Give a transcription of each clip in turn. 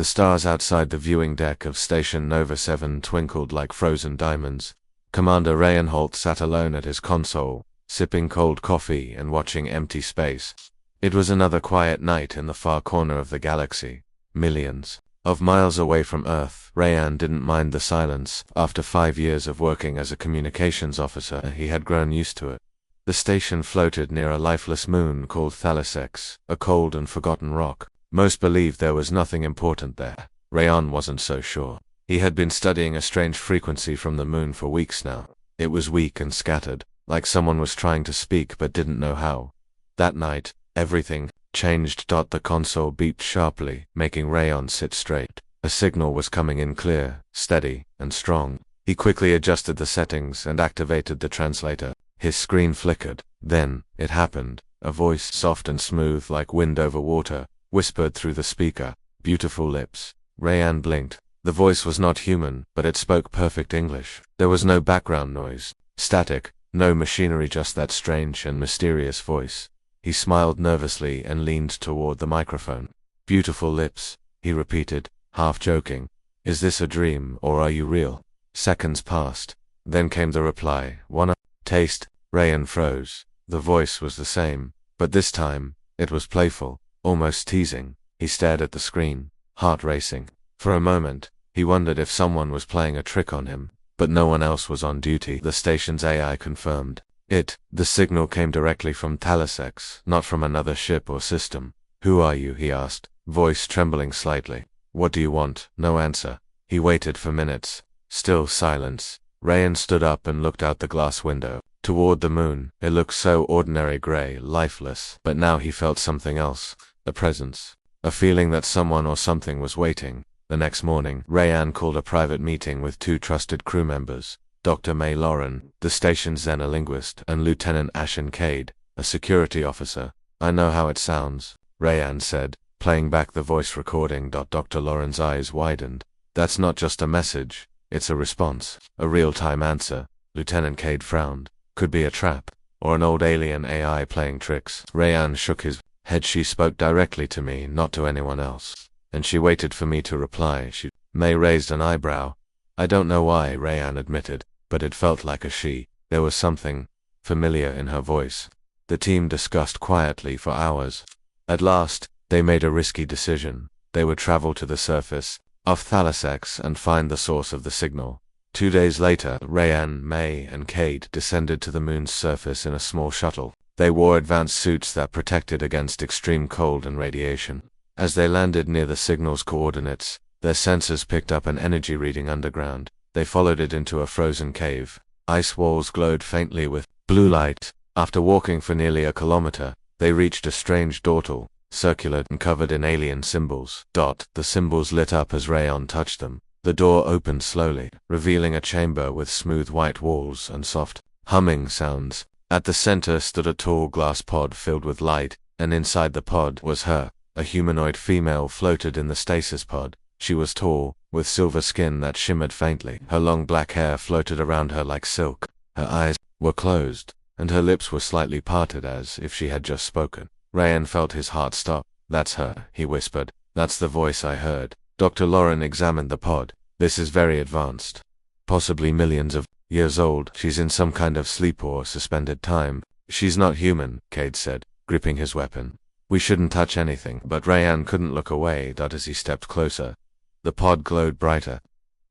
The stars outside the viewing deck of Station Nova 7 twinkled like frozen diamonds. Commander Reinhold sat alone at his console, sipping cold coffee and watching empty space. It was another quiet night in the far corner of the galaxy, millions of miles away from Earth. Rayan didn't mind the silence. After 5 years of working as a communications officer, he had grown used to it. The station floated near a lifeless moon called Thalasex, a cold and forgotten rock. Most believed there was nothing important there. Rayan wasn't so sure. He had been studying a strange frequency from the moon for weeks now. It was weak and scattered, like someone was trying to speak but didn't know how. That night, everything changed. The console beeped sharply, making Rayan sit straight. A signal was coming in clear, steady, and strong. He quickly adjusted the settings and activated the translator. His screen flickered. Then, it happened. A voice, soft and smooth like wind over water, whispered through the speaker. Beautiful lips. Rayan blinked. The voice was not human, but it spoke perfect English. There was no background noise, static, no machinery, just that strange and mysterious voice. He smiled nervously and leaned toward the microphone. Beautiful lips, he repeated, half joking. Is this a dream, or are you real? Seconds passed. Then came the reply. Wanna taste? Rayan froze. The voice was the same, but this time, it was playful, almost teasing. He stared at the screen, heart racing. For a moment, he wondered if someone was playing a trick on him, but no one else was on duty. The station's AI confirmed it. The signal came directly from Thalasex, not from another ship or system. Who are you? He asked, voice trembling slightly. What do you want? No answer. He waited for minutes. Still silence. Rayan stood up and looked out the glass window, toward the moon. It looked so ordinary, gray, lifeless, but now he felt something else. A presence. A feeling that someone or something was waiting. The next morning, Rayan called a private meeting with 2 trusted crew members, Dr. May Lauren, the station's xenolinguist, and Lieutenant Ashen Cade, a security officer. I know how it sounds, Rayan said, playing back the voice recording. Dr. Lauren's eyes widened. That's not just a message, it's a response, a real-time answer. Lieutenant Cade frowned. Could be a trap, or an old alien AI playing tricks. Rayan shook his head. She spoke directly to me, not to anyone else. And she waited for me to reply. May raised an eyebrow. I don't know why, Rayan admitted, but it felt like a she. There was something familiar in her voice. The team discussed quietly for hours. At last, they made a risky decision. They would travel to the surface of Thalasex and find the source of the signal. 2 days later, Rayan, May, and Cade descended to the moon's surface in a small shuttle. They wore advanced suits that protected against extreme cold and radiation. As they landed near the signal's coordinates, their sensors picked up an energy reading underground. They followed it into a frozen cave. Ice walls glowed faintly with blue light. After walking for nearly a kilometer, they reached a strange portal, circular and covered in alien symbols. The symbols lit up as Rayan touched them. The door opened slowly, revealing a chamber with smooth white walls and soft, humming sounds. At the center stood a tall glass pod filled with light, and inside the pod was her. A humanoid female floated in the stasis pod. She was tall, with silver skin that shimmered faintly. Her long black hair floated around her like silk. Her eyes were closed, and her lips were slightly parted as if she had just spoken. Rayan felt his heart stop. That's her, he whispered. That's the voice I heard. Dr. Lauren examined the pod. This is very advanced. Possibly millions of years old. She's in some kind of sleep or suspended time. She's not human, Cade said, gripping his weapon. We shouldn't touch anything, but Rayan couldn't look away. As he stepped closer, the pod glowed brighter.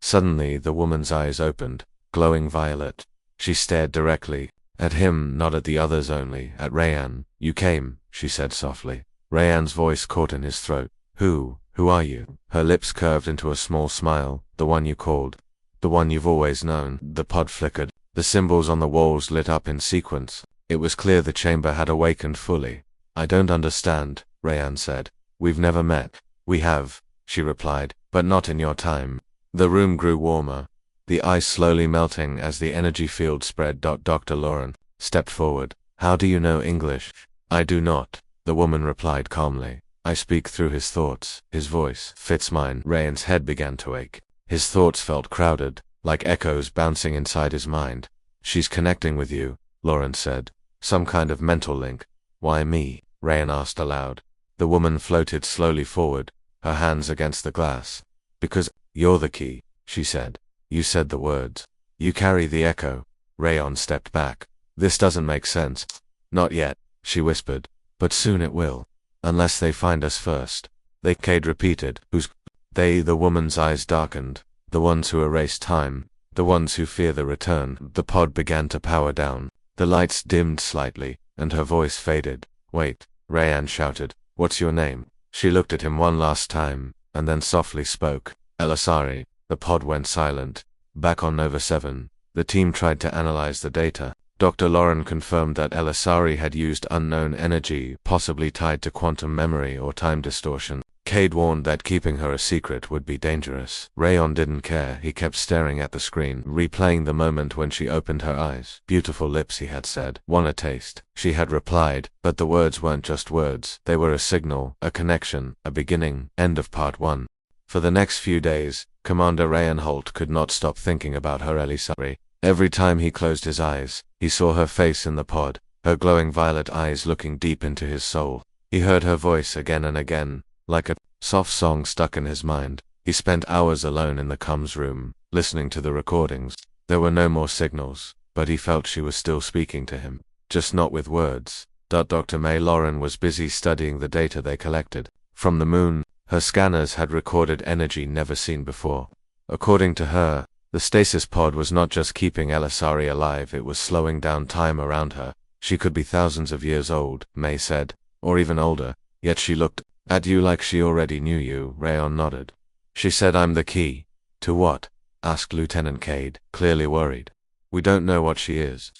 Suddenly, the woman's eyes opened, glowing violet. She stared directly at him, not at the others, only at Rayan. You came, she said softly. Rayan's voice caught in his throat. Who are you? Her lips curved into a small smile. The one you called. The one you've always known. The pod flickered. The symbols on the walls lit up in sequence. It was clear the chamber had awakened fully. I don't understand, Rayan said. We've never met. We have, she replied, but not in your time. The room grew warmer, the ice slowly melting as the energy field spread. Dr. Lauren stepped forward. How do you know English? I do not, the woman replied calmly. I speak through his thoughts. His voice fits mine. Rayan's head began to ache. His thoughts felt crowded, like echoes bouncing inside his mind. She's connecting with you, Lauren said. Some kind of mental link. Why me? Rayan asked aloud. The woman floated slowly forward. her hands against the glass. Because you're the key, she said. You said the words. You carry the echo. Rayon stepped back. This doesn't make sense. Not yet, she whispered. But soon it will. Unless they find us first. Cade repeated. Who's they? The woman's eyes darkened. The ones who erase time. The ones who fear the return. The pod began to power down. The lights dimmed slightly, and her voice faded. Wait, Rayan shouted. What's your name? She looked at him one last time, and then softly spoke. Elisari. The pod went silent. Back on Nova 7, the team tried to analyze the data. Dr. Lauren confirmed that Elisari had used unknown energy, possibly tied to quantum memory or time distortion. Cade warned that keeping her a secret would be dangerous. Rayon didn't care. He kept staring at the screen, replaying the moment when she opened her eyes. Beautiful lips, he had said. Want a taste? She had replied, but the words weren't just words. They were a signal, a connection, a beginning. End of part 1. For the next few days, Commander Rayan Holt could not stop thinking about her Elisari. Every time he closed his eyes, he saw her face in the pod, her glowing violet eyes looking deep into his soul. He heard her voice again and again, like a soft song stuck in his mind. He spent hours alone in the comms room, listening to the recordings. There were no more signals, but he felt she was still speaking to him, just not with words. Dr. May Lauren was busy studying the data they collected. From the moon, her scanners had recorded energy never seen before. According to her, the stasis pod was not just keeping Elisari alive, it was slowing down time around her. She could be thousands of years old, May said, or even older, yet she looked at you like she already knew you. Rayon nodded. She said, I'm the key. To what? Asked Lieutenant Cade, clearly worried. We don't know what she is.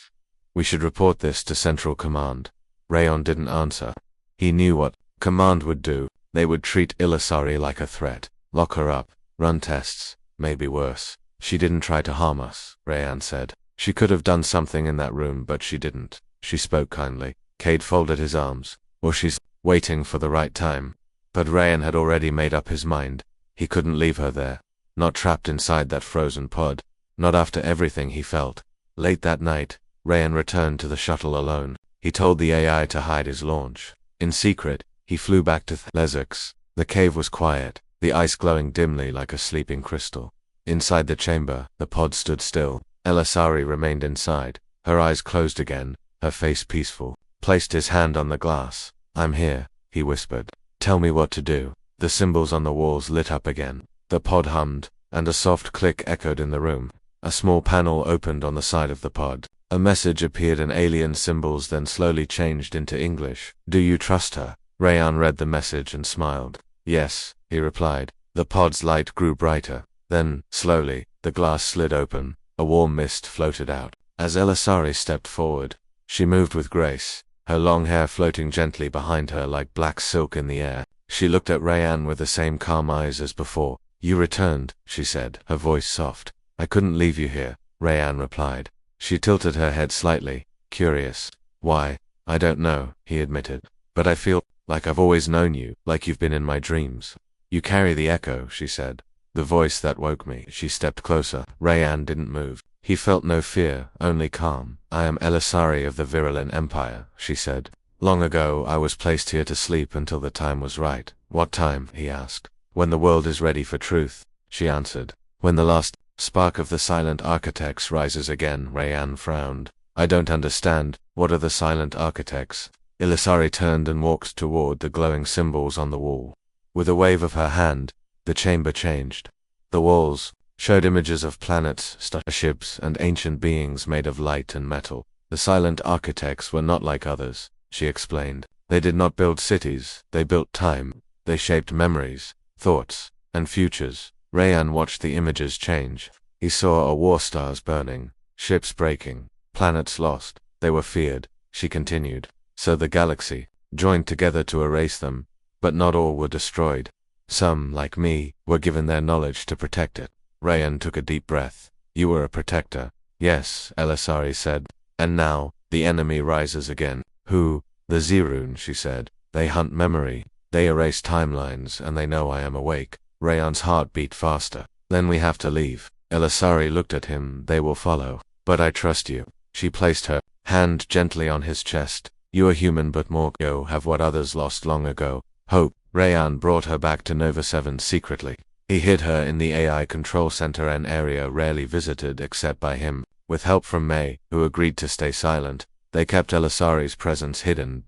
We should report this to Central Command. Rayon didn't answer. He knew what Command would do. They would treat Elisari like a threat, lock her up, run tests, maybe worse. She didn't try to harm us, Rayan said. She could have done something in that room, but she didn't. She spoke kindly. Cade folded his arms. Or she's waiting for the right time. But Rayan had already made up his mind. He couldn't leave her there. Not trapped inside that frozen pod. Not after everything he felt. Late that night, Rayan returned to the shuttle alone. He told the AI to hide his launch. In secret, he flew back to Lesix. The cave was quiet, the ice glowing dimly like a sleeping crystal. Inside the chamber, the pod stood still. Elisari remained inside, her eyes closed again, her face peaceful. Placed his hand on the glass. I'm here, he whispered. Tell me what to do. The symbols on the walls lit up again. The pod hummed, and a soft click echoed in the room. A small panel opened on the side of the pod. A message appeared in alien symbols, then slowly changed into English. Do you trust her? Rayan read the message and smiled. Yes, he replied. The pod's light grew brighter. Then, slowly, the glass slid open. A warm mist floated out. As Elisari stepped forward, she moved with grace, her long hair floating gently behind her like black silk in the air. She looked at Rayan with the same calm eyes as before. You returned, she said, her voice soft. I couldn't leave you here, Rayan replied. She tilted her head slightly, curious. Why? I don't know, he admitted. But I feel like I've always known you, like you've been in my dreams. You carry the echo, she said. The voice that woke me. She stepped closer. Rayan didn't move. He felt no fear, only calm. I am Elisari of the Virulent Empire, she said. Long ago, I was placed here to sleep until the time was right. What time? He asked. When the world is ready for truth, she answered. When the last spark of the silent architects rises again, Rayan frowned. I don't understand. What are the silent architects? Elisari turned and walked toward the glowing symbols on the wall. With a wave of her hand, the chamber changed. The walls showed images of planets, starships, and ancient beings made of light and metal. The silent architects were not like others, she explained. They did not build cities, they built time. They shaped memories, thoughts, and futures. Rayan watched the images change. He saw a war stars burning, ships breaking, planets lost. They were feared, she continued. So the galaxy joined together to erase them, but not all were destroyed. Some, like me, were given their knowledge to protect it. Rayan took a deep breath. You were a protector. Yes, Elisari said. And now, the enemy rises again. Who? The Zerun, she said. They hunt memory. They erase timelines, and they know I am awake. Rayan's heart beat faster. Then we have to leave. Elisari looked at him. They will follow. But I trust you. She placed her hand gently on his chest. You are human, but more have what others lost long ago. Hope. Rayan brought her back to Nova 7 secretly. He hid her in the AI control center, an area rarely visited except by him. With help from May, who agreed to stay silent, they kept Elisari's presence hidden.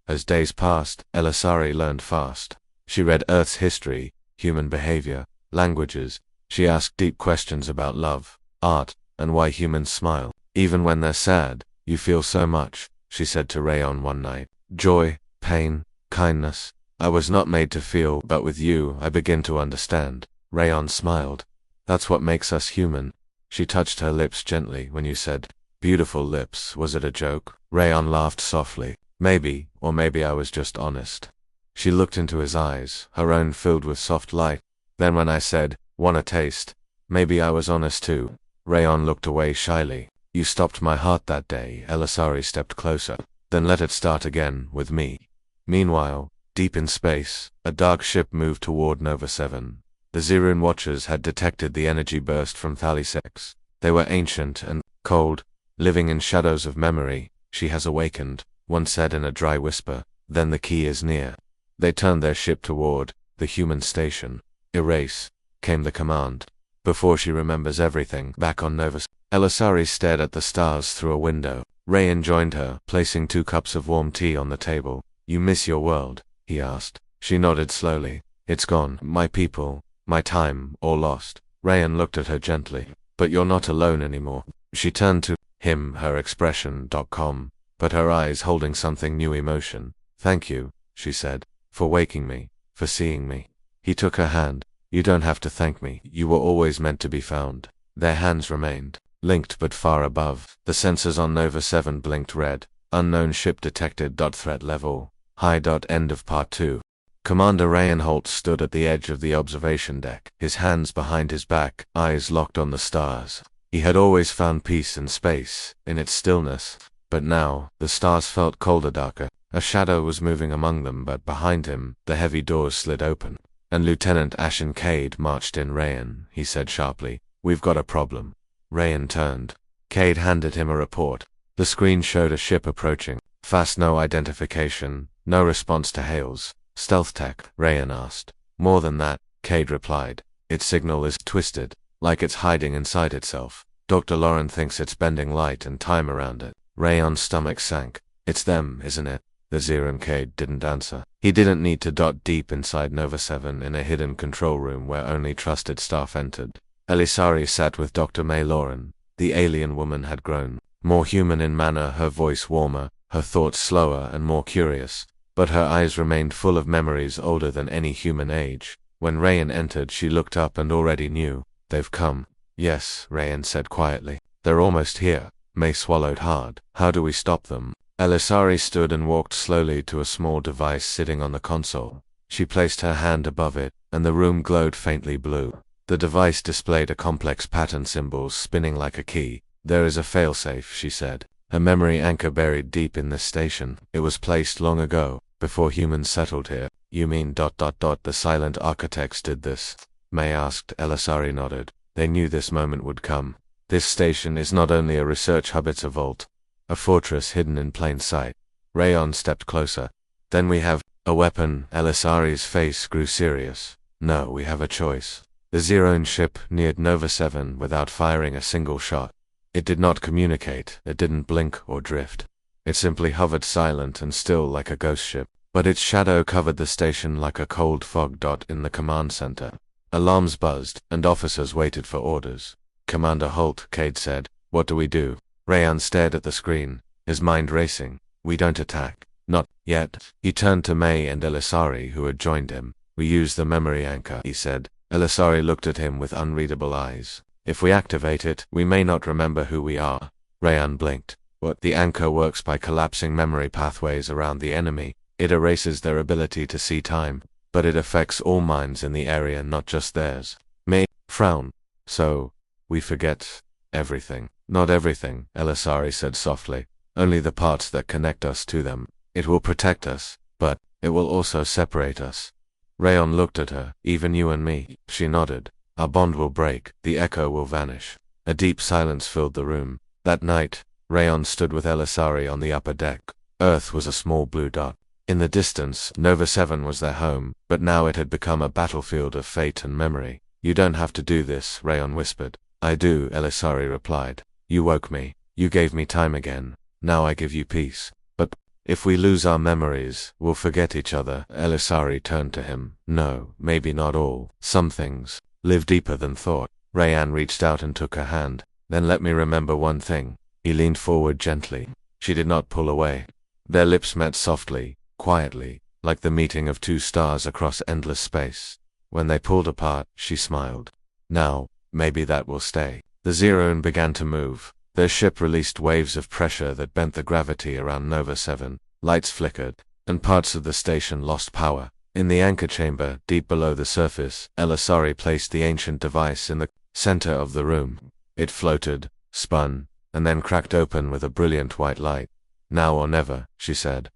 As days passed, Elisari learned fast. She read Earth's history, human behavior, languages. She asked deep questions about love, art, and why humans smile. Even when they're sad, you feel so much, she said to Rayon one night. Joy, pain, kindness. I was not made to feel, but with you, I begin to understand. Rayon smiled. That's what makes us human. She touched her lips gently when you said, beautiful lips. Was it a joke? Rayon laughed softly. Maybe, or maybe I was just honest. She looked into his eyes, her own filled with soft light. Then when I said, wanna taste? Maybe I was honest too. Rayon looked away shyly. You stopped my heart that day. Elisari stepped closer. Then let it start again, with me. Meanwhile, deep in space, a dark ship moved toward Nova 7. The Zerun watchers had detected the energy burst from Thalisex. They were ancient and cold, living in shadows of memory. She has awakened, one said in a dry whisper. Then the key is near. They turned their ship toward the human station. Erase, came the command. Before she remembers everything, back on Nova 7. Elisari stared at the stars through a window. Rayan joined her, placing 2 cups of warm tea on the table. You miss your world? He asked. She nodded slowly. It's gone. My people, my time, all lost. Rayan looked at her gently. But you're not alone anymore. She turned to him, her expression calm, but her eyes holding something new emotion. Thank you, she said, for waking me, for seeing me. He took her hand. You don't have to thank me. You were always meant to be found. Their hands remained linked but far above. The sensors on Nova 7 blinked red. Unknown ship detected. Threat level high. End of part 2. Commander Rayenholt stood at the edge of the observation deck, his hands behind his back, eyes locked on the stars. He had always found peace in space, in its stillness. But now, the stars felt colder, darker. A shadow was moving among them, but behind him, the heavy doors slid open. And Lieutenant Ashen Cade marched in. Rayan, he said sharply, we've got a problem. Rayan turned. Cade handed him a report. The screen showed a ship approaching. Fast, no identification, no response to hails. Stealth tech? Rayan asked. More than that, Cade replied. Its signal is twisted, like it's hiding inside itself. Dr. Lauren thinks it's bending light and time around it. Rayan's stomach sank. It's them, isn't it? The Zerun. Cade didn't answer. He didn't need to. Deep inside Nova 7, in a hidden control room where only trusted staff entered, Elisari sat with Dr. May Lauren. The alien woman had grown. More human in manner, her voice warmer, her thoughts slower and more curious. But her eyes remained full of memories older than any human age. When Rayan entered, she looked up and already knew. They've come. Yes, Rayan said quietly. They're almost here. May swallowed hard. How do we stop them? Elisari stood and walked slowly to a small device sitting on the console. She placed her hand above it, and the room glowed faintly blue. The device displayed a complex pattern, symbols spinning like a key. There is a failsafe, she said. A memory anchor buried deep in this station. It was placed long ago, before humans settled here. You mean ... The silent architects did this? May asked. Elisari nodded. They knew this moment would come. This station is not only a research hub, it's a vault. A fortress hidden in plain sight. Rayon stepped closer. Then we have a weapon. Elisari's face grew serious. No, we have a choice. The Zerun ship neared Nova 7 without firing a single shot. It did not communicate, it didn't blink or drift. It simply hovered silent and still like a ghost ship. But its shadow covered the station like a cold fog. In the command center, alarms buzzed, and officers waited for orders. Commander Holt, Cade said, what do we do? Rayan stared at the screen, his mind racing. We don't attack. Not yet. He turned to May and Elisari, who had joined him. We use the memory anchor, he said. Elisari looked at him with unreadable eyes. If we activate it, we may not remember who we are. Rayan blinked. What? The anchor works by collapsing memory pathways around the enemy. It erases their ability to see time, but it affects all minds in the area, not just theirs. May frowned. So, we forget everything. Not everything, Elisari said softly. Only the parts that connect us to them. It will protect us, but it will also separate us. Rayon looked at her. Even you and me. She nodded. Our bond will break. The echo will vanish. A deep silence filled the room. That night, Rayon stood with Elisari on the upper deck. Earth was a small blue dot. In the distance, Nova 7 was their home, but now it had become a battlefield of fate and memory. You don't have to do this, Rayon whispered. I do, Elisari replied. You woke me. You gave me time again. Now I give you peace. But if we lose our memories, we'll forget each other. Elisari turned to him. No, maybe not all. Some things live deeper than thought. Rayan reached out and took her hand. Then let me remember one thing. He leaned forward gently. She did not pull away. Their lips met softly, quietly, like the meeting of two stars across endless space. When they pulled apart, she smiled. Now, maybe that will stay. The Zerone began to move. Their ship released waves of pressure that bent the gravity around Nova 7. Lights flickered, and parts of the station lost power. In the anchor chamber, deep below the surface, Elisari placed the ancient device in the center of the room. It floated, spun, and then cracked open with a brilliant white light. Now or never, she said.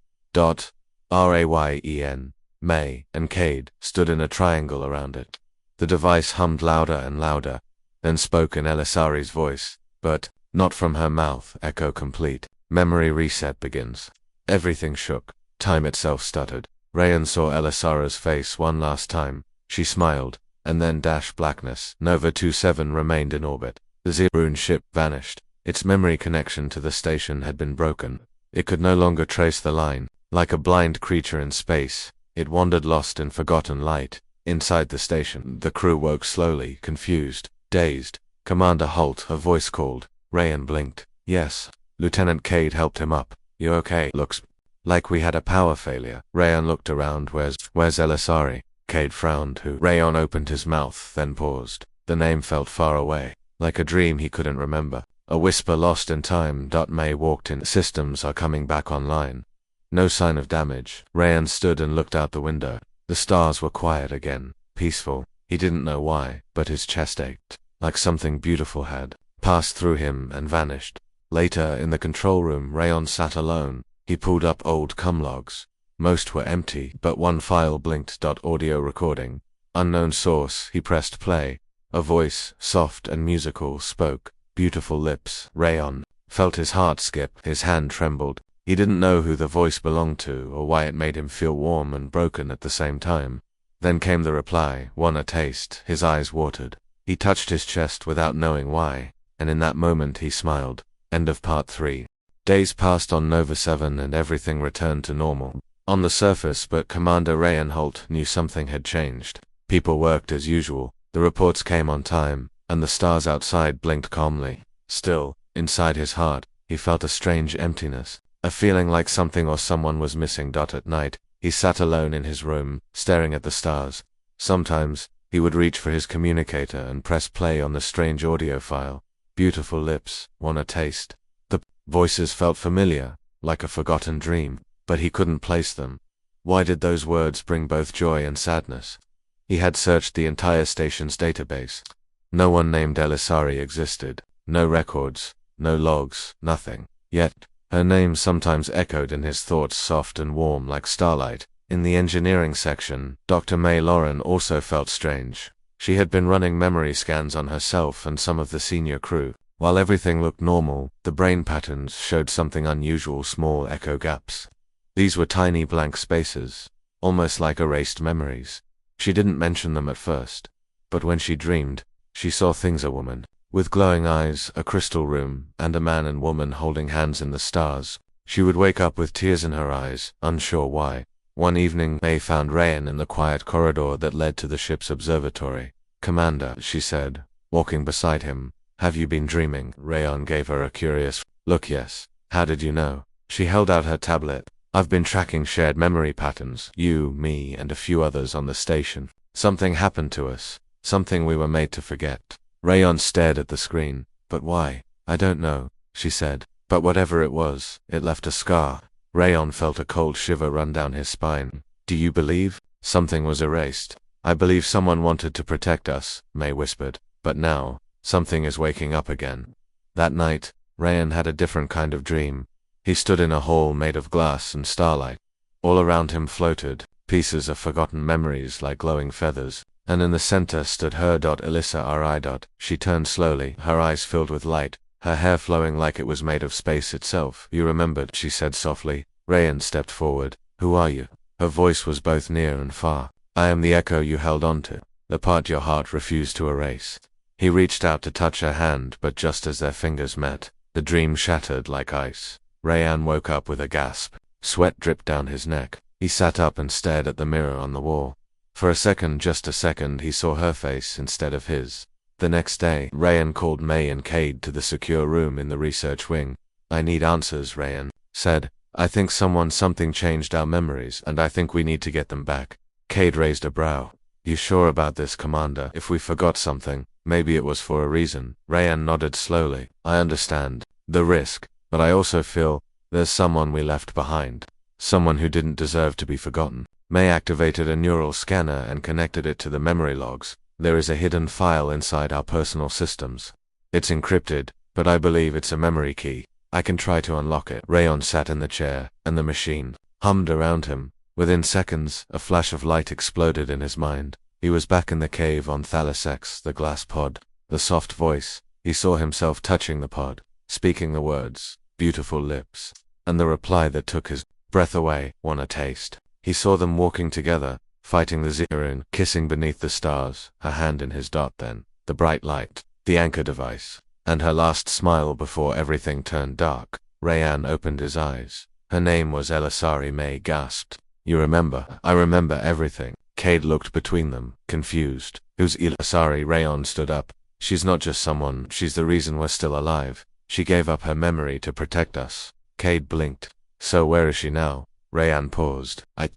Rayen, May, and Cade stood in a triangle around it. The device hummed louder and louder, then spoke in Elisari's voice, but not from her mouth, echo complete. Memory reset begins. Everything shook. Time itself stuttered. Rayan saw Elisara's face one last time. She smiled, and then dashed blackness. Nova 27 remained in orbit. The Zerone ship vanished. Its memory connection to the station had been broken. It could no longer trace the line. Like a blind creature in space, it wandered lost in forgotten light. Inside the station, the crew woke slowly, confused, dazed. Commander Holt, her voice called. Rayan blinked. Yes. Lieutenant Cade helped him up. You okay? Looks like we had a power failure. Rayan looked around. Where's Elisari? Cade frowned. Who? Rayan opened his mouth, then paused. The name felt far away, like a dream he couldn't remember. A whisper lost in time. May walked in. Systems are coming back online. No sign of damage. Rayan stood and looked out the window. The stars were quiet again, peaceful. He didn't know why, but his chest ached, like something beautiful had passed through him and vanished. Later, in the control room, Rayan sat alone. He pulled up old com logs. Most were empty, but one file blinked. Audio recording. Unknown source. He pressed play. A voice, soft and musical, spoke. Beautiful lips. Rayan felt his heart skip. His hand trembled. He didn't know who the voice belonged to or why it made him feel warm and broken at the same time. Then came the reply, one a taste. His eyes watered. He touched his chest without knowing why, and in that moment he smiled. End of part 3. Days passed on Nova 7 and everything returned to normal. On the surface, but Commander Rayan Holt knew something had changed. People worked as usual. The reports came on time, and the stars outside blinked calmly. Still, inside his heart, he felt a strange emptiness. A feeling like something or someone was missing. At night, he sat alone in his room, staring at the stars. Sometimes, he would reach for his communicator and press play on the strange audio file. Beautiful lips, want a taste. The voices felt familiar, like a forgotten dream, but he couldn't place them. Why did those words bring both joy and sadness? He had searched the entire station's database. No one named Elisari existed. No records, no logs, nothing. Yet, her name sometimes echoed in his thoughts, soft and warm like starlight. In the engineering section, Dr. May Lauren also felt strange. She had been running memory scans on herself and some of the senior crew. While everything looked normal, the brain patterns showed something unusual, small echo gaps. These were tiny blank spaces, almost like erased memories. She didn't mention them at first, but when she dreamed, she saw things: a woman with glowing eyes, a crystal room, and a man and woman holding hands in the stars. She would wake up with tears in her eyes, unsure why. One evening, May found Rayan in the quiet corridor that led to the ship's observatory. "Commander," she said, walking beside him, "have you been dreaming?" Rayan gave her a curious look. "Yes." "How did you know?" She held out her tablet. "I've been tracking shared memory patterns, you, me, and a few others on the station. Something happened to us, something we were made to forget." Rayan stared at the screen. "But why?" "I don't know," she said. "But whatever it was, it left a scar." Rayan felt a cold shiver run down his spine. "Do you believe something was erased?" "I believe someone wanted to protect us," May whispered. "But now, something is waking up again." That night, Rayan had a different kind of dream. He stood in a hall made of glass and starlight. All around him floated pieces of forgotten memories like glowing feathers, and in the center stood her. Elisari. She turned slowly, her eyes filled with light, her hair flowing like it was made of space itself. "You remembered," she said softly. Rayan stepped forward. Who are you? Her voice was both near and far. I am the echo you held onto, the part your heart refused to erase. He reached out to touch her hand, but just as their fingers met, the dream shattered like ice. Rayan woke up with a gasp. Sweat dripped down his neck. He sat up and stared at the mirror on the wall. For a second, just a second, he saw her face instead of his. The next day, Rayan called May and Cade to the secure room in the research wing. I need answers, Rayan said. I think something changed our memories, and I think we need to get them back. Cade raised a brow. You sure about this, Commander? If we forgot something, maybe it was for a reason. Rayan nodded slowly. I understand the risk, but I also feel there's someone we left behind. Someone who didn't deserve to be forgotten. May activated a neural scanner and connected it to the memory logs. There is a hidden file inside our personal systems. It's encrypted, but I believe it's a memory key. I can try to unlock it. Rayan sat in the chair, and the machine hummed around him. Within seconds, a flash of light exploded in his mind. He was back in the cave on Thalos X, the glass pod. The soft voice. He saw himself touching the pod, speaking the words, beautiful lips, and the reply that took his breath away, want a taste. He saw them walking together, fighting the Zerun, kissing beneath the stars, her hand in his dot then, the bright light, the anchor device, and her last smile before everything turned dark. Rayan opened his eyes. Her name was Elisari. May gasped. You remember? I remember everything. Cade looked between them, confused. Who's Elisari? Rayan stood up. She's not just someone, she's the reason we're still alive. She gave up her memory to protect us. Cade blinked. So where is she now? Rayan paused. I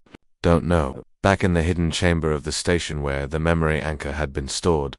don't know. Back in the hidden chamber of the station where the memory anchor had been stored.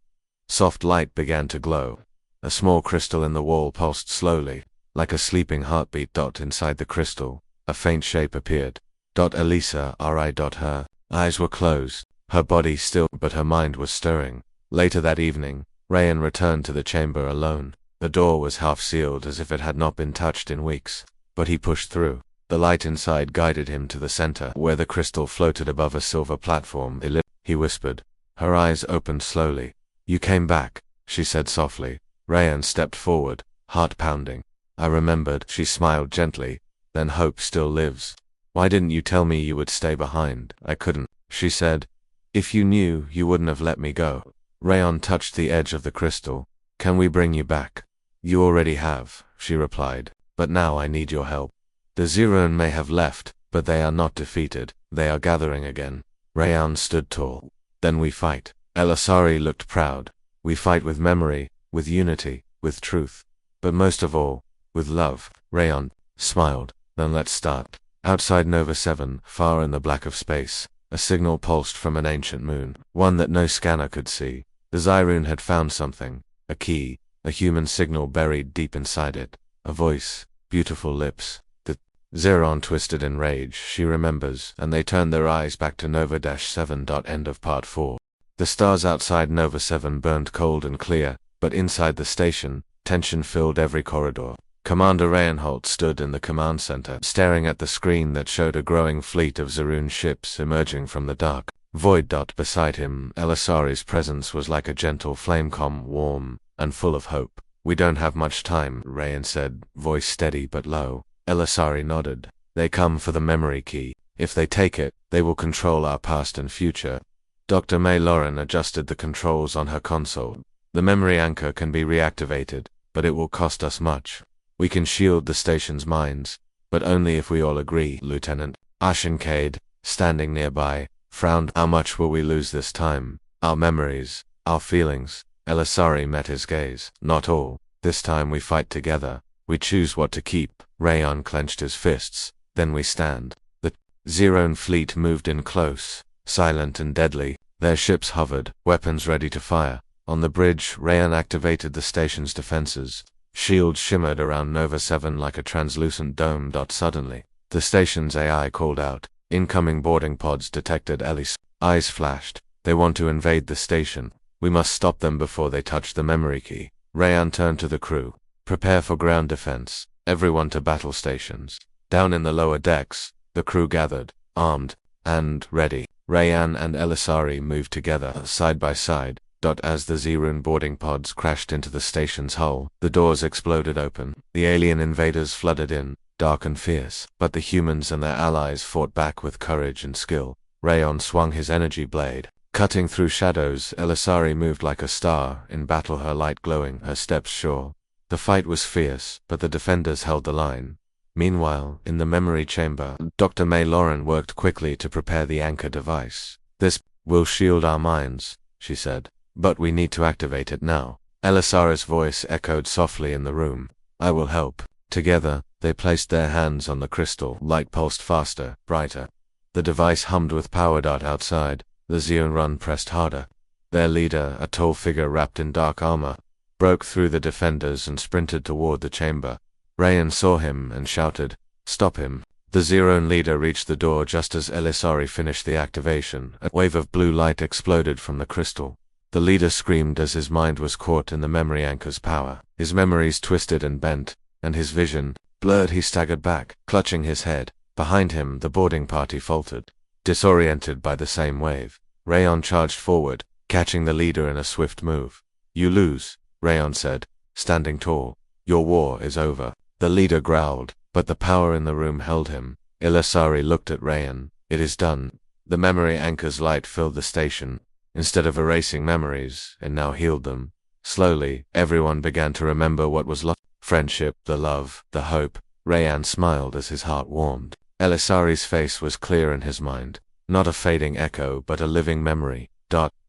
Soft light began to glow. A small crystal in the wall pulsed slowly, like a sleeping heartbeat. Inside the crystal, a faint shape appeared. Elisa, her eyes were closed, her body still, but her mind was stirring. Later that evening, Rayan returned to the chamber alone. The door was half sealed as if it had not been touched in weeks, but he pushed through. The light inside guided him to the center, where the crystal floated above a silver platform. He whispered. Her eyes opened slowly. You came back, she said softly. Rayan stepped forward, heart pounding. I remembered, she smiled gently. Then hope still lives. Why didn't you tell me you would stay behind? I couldn't, she said. If you knew, you wouldn't have let me go. Rayan touched the edge of the crystal. Can we bring you back? You already have, she replied. But now I need your help. The Zerun may have left, but they are not defeated. They are gathering again. Rayan stood tall. Then we fight. Elisari looked proud. We fight with memory, with unity, with truth. But most of all, with love. Rayan smiled. Then let's start. Outside Nova 7, far in the black of space, a signal pulsed from an ancient moon, one that no scanner could see. The Zerun had found something, a key, a human signal buried deep inside it, a voice, beautiful lips. The Zerun twisted in rage, she remembers, and they turned their eyes back to Nova-7. End of part 4. The stars outside Nova 7 burned cold and clear, but inside the station, tension filled every corridor. Commander Rayenholt stood in the command center, staring at the screen that showed a growing fleet of Zerun ships emerging from the dark void. Beside him, Elisari's presence was like a gentle flamecom, warm and full of hope. We don't have much time, Rayan said, voice steady but low. Elisari nodded. They come for the memory key. If they take it, they will control our past and future. Dr. May Lauren adjusted the controls on her console. The memory anchor can be reactivated, but it will cost us much. We can shield the station's minds, but only if we all agree, Lieutenant. Ashen Cade, standing nearby, frowned. How much will we lose this time? Our memories, our feelings. Elisari met his gaze. Not all. This time we fight together. We choose what to keep. Rayan clenched his fists. Then we stand. The Zerun fleet moved in close, silent and deadly. Their ships hovered, weapons ready to fire. On the bridge, Rayan activated the station's defenses. Shields shimmered around Nova 7 like a translucent dome. Suddenly, the station's AI called out. Incoming boarding pods detected. Ellie's eyes flashed. They want to invade the station. We must stop them before they touch the memory key. Rayan turned to the crew. Prepare for ground defense. Everyone to battle stations. Down in the lower decks, the crew gathered, armed and ready. Rayan and Elisari moved together, side by side. As the Zerun boarding pods crashed into the station's hull, the doors exploded open. The alien invaders flooded in, dark and fierce. But the humans and their allies fought back with courage and skill. Rayon swung his energy blade. Cutting through shadows, Elisari moved like a star, in battle her light glowing, her steps sure. The fight was fierce, but the defenders held the line. Meanwhile, in the memory chamber, Dr. May Lauren worked quickly to prepare the anchor device. "This will shield our minds," she said. "But we need to activate it now." Elisari's voice echoed softly in the room. "I will help." Together, they placed their hands on the crystal. Light pulsed faster, brighter. The device hummed with power. Outside, the Zeon run pressed harder. Their leader, a tall figure wrapped in dark armor, broke through the defenders and sprinted toward the chamber. Rayan saw him and shouted, "Stop him." The Zeron leader reached the door just as Elisari finished the activation. A wave of blue light exploded from the crystal. The leader screamed as his mind was caught in the memory anchor's power. His memories twisted and bent, and his vision blurred. He staggered back, clutching his head. Behind him, the boarding party faltered, disoriented by the same wave. Rayon charged forward, catching the leader in a swift move. "You lose," Rayon said, standing tall. "Your war is over." The leader growled, but the power in the room held him. Elisari looked at Rayon. "It is done." The memory anchor's light filled the station. Instead of erasing memories, it now healed them. Slowly, everyone began to remember what was lost. Friendship, the love, the hope. Rayan smiled as his heart warmed. Elisari's face was clear in his mind. Not a fading echo, but a living memory.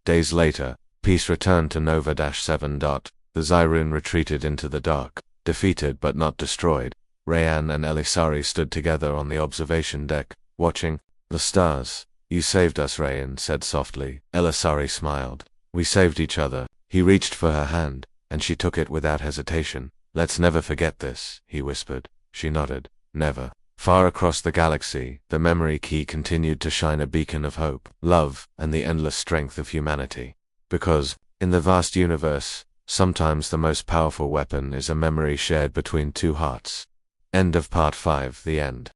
Days later, peace returned to Nova-7. The Zyrun retreated into the dark, defeated but not destroyed. Rayan and Elisari stood together on the observation deck, watching the stars. "You saved us," Rayan said softly. Elisari smiled. "We saved each other." He reached for her hand, and she took it without hesitation. "Let's never forget this," he whispered. She nodded. "Never." Far across the galaxy, the memory key continued to shine, a beacon of hope, love, and the endless strength of humanity. Because, in the vast universe, sometimes the most powerful weapon is a memory shared between two hearts. End of Part 5. The End.